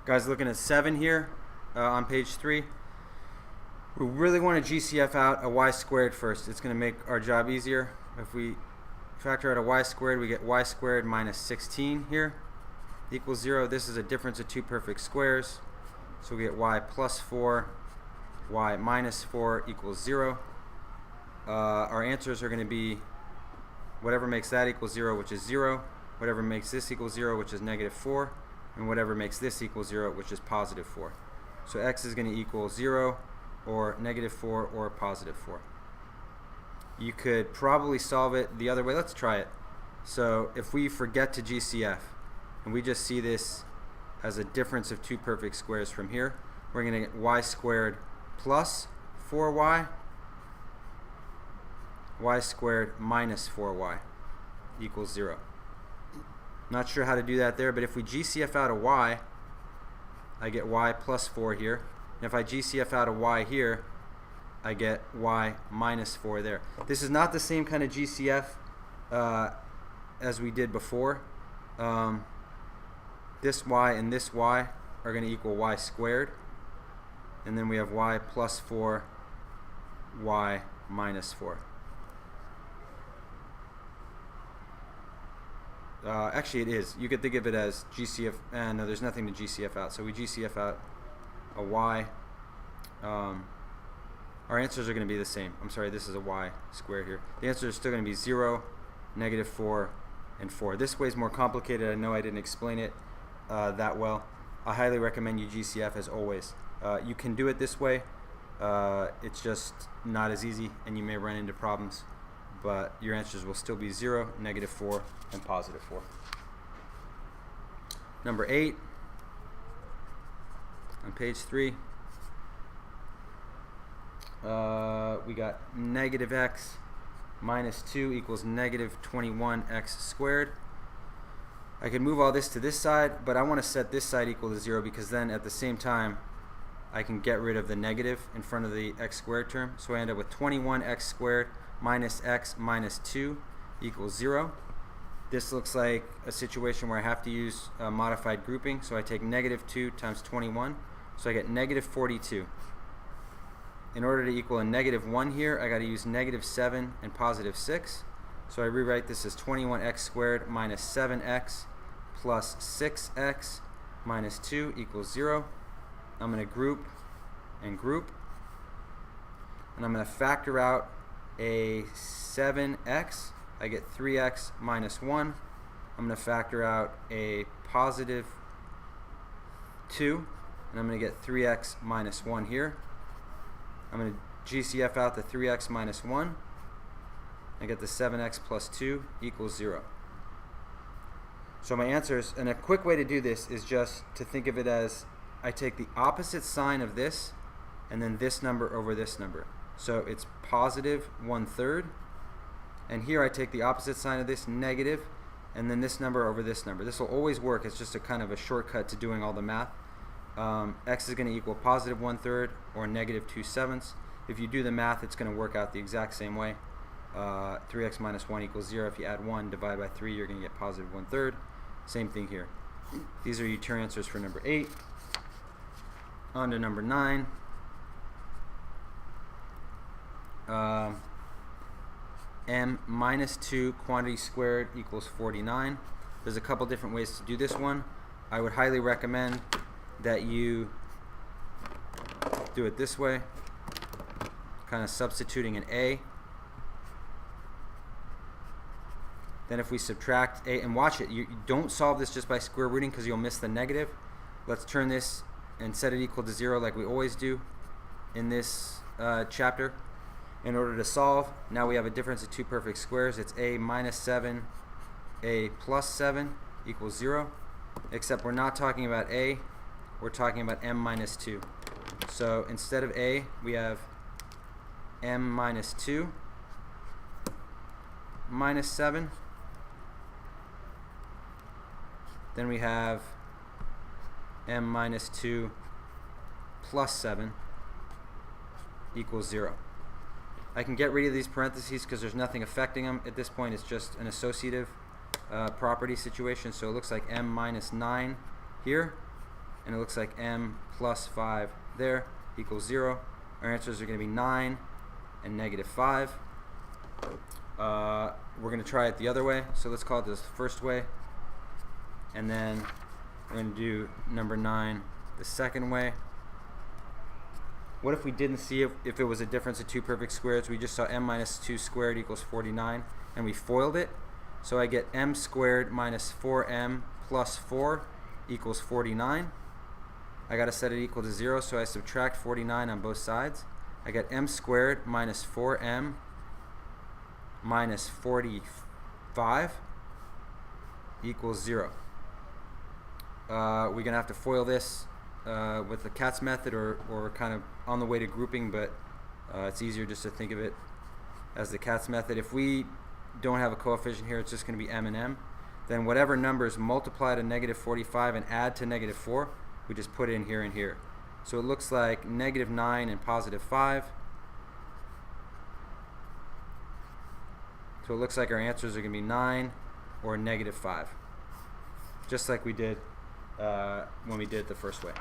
Guys, looking at 7 here on page 3. We really want to GCF out a y squared first. It's going to make our job easier. If we factor out a y squared, we get y squared minus 16 here equals 0. This is a difference of two perfect squares. So we get y plus 4, y minus 4 equals 0. Our answers are going to be whatever makes that equal 0, which is 0, whatever makes this equal 0, which is negative 4, and whatever makes this equal 0, which is positive 4. So x is going to equal 0, or negative 4, or positive 4. You could probably solve it the other way. Let's try it. So if we forget to GCF, and we just see this as a difference of two perfect squares from here, we're going to get y squared plus 4y, y squared minus 4y equals 0. Not sure how to do that there, but if we GCF out a y, I get y plus 4 here. And if I GCF out a y here, I get y minus 4 there. This is not the same kind of GCF as we did before. This y and this y are going to equal y squared. And then we have y plus 4, y minus 4. Actually, it is. You could think of it as GCF. No, there's nothing to GCF out. So we GCF out a y. Our answers are going to be the same. I'm sorry, this is a y squared here. The answer is still going to be 0, negative 4, and 4. This way is more complicated. I know I didn't explain it that well. I highly recommend you GCF as always. You can do it this way. It's just not as easy, and you may run into problems. But your answers will still be 0, negative 4, and positive 4. Number 8 on page 3. We got negative x minus 2 equals negative 21x squared. I could move all this to this side, but I want to set this side equal to 0 because then at the same time I can get rid of the negative in front of the x squared term. So I end up with 21x squared minus x minus 2 equals 0. This looks like a situation where I have to use modified grouping. So I take negative 2 times 21. So I get negative 42. In order to equal a negative 1 here, I got to use negative 7 and positive 6. So I rewrite this as 21x squared minus 7x plus 6x minus 2 equals 0. I'm going to group and group. And I'm going to factor out a 7x. I get 3x minus 1. I'm going to factor out a positive 2. And I'm going to get 3x minus 1 here. I'm going to GCF out the 3x minus 1. I get the 7x plus 2 equals 0. So my answers, and a quick way to do this is just to think of it as I take the opposite sign of this and then this number over this number. So it's positive 1/3. And here I take the opposite sign of this, negative, and then this number over this number. This will always work. It's just a kind of a shortcut to doing all the math. X is going to equal positive 1/3 or negative 2/7. If you do the math, it's going to work out the exact same way. 3x minus 1 equals 0. If you add 1, divide by 3, you're going to get positive 1/3. Same thing here. These are your answers for number 8. On to number 9. M minus 2 quantity squared equals 49. There's a couple different ways to do this one. I would highly recommend that you do it this way, kind of substituting an a. Then if we subtract a, and watch it, you don't solve this just by square rooting because you'll miss the negative. Let's turn this and set it equal to 0 like we always do in this chapter. In order to solve, now we have a difference of two perfect squares. It's a minus 7, a plus 7 equals 0. Except we're not talking about a, we're talking about m minus 2. So instead of a, we have m minus 2 minus 7. Then we have m minus 2 plus 7 equals 0. I can get rid of these parentheses because there's nothing affecting them. At this point, it's just an associative property situation. So it looks like m minus 9 here and it looks like m plus 5 there equals 0. Our answers are going to be 9 and negative 5. We're going to try it the other way, so let's call it this first way, and then we're going to do number 9 the second way. What if we didn't see if it was a difference of two perfect squares? We just saw m minus 2 squared equals 49, and we FOILed it. So I get m squared minus 4m plus 4 equals 49. I got to set it equal to 0, so I subtract 49 on both sides. I get m squared minus 4m minus 45 equals 0. We're going to have to FOIL this with the cat's method or kind of on the way to grouping, but it's easier just to think of it as the cat's method. If we don't have a coefficient here, it's just going to be m and m. Then whatever numbers multiply to negative 45 and add to negative 4, we just put in here and here. So it looks like negative 9 and positive 5. So it looks like our answers are going to be 9 or negative 5, just like we did when we did it the first way.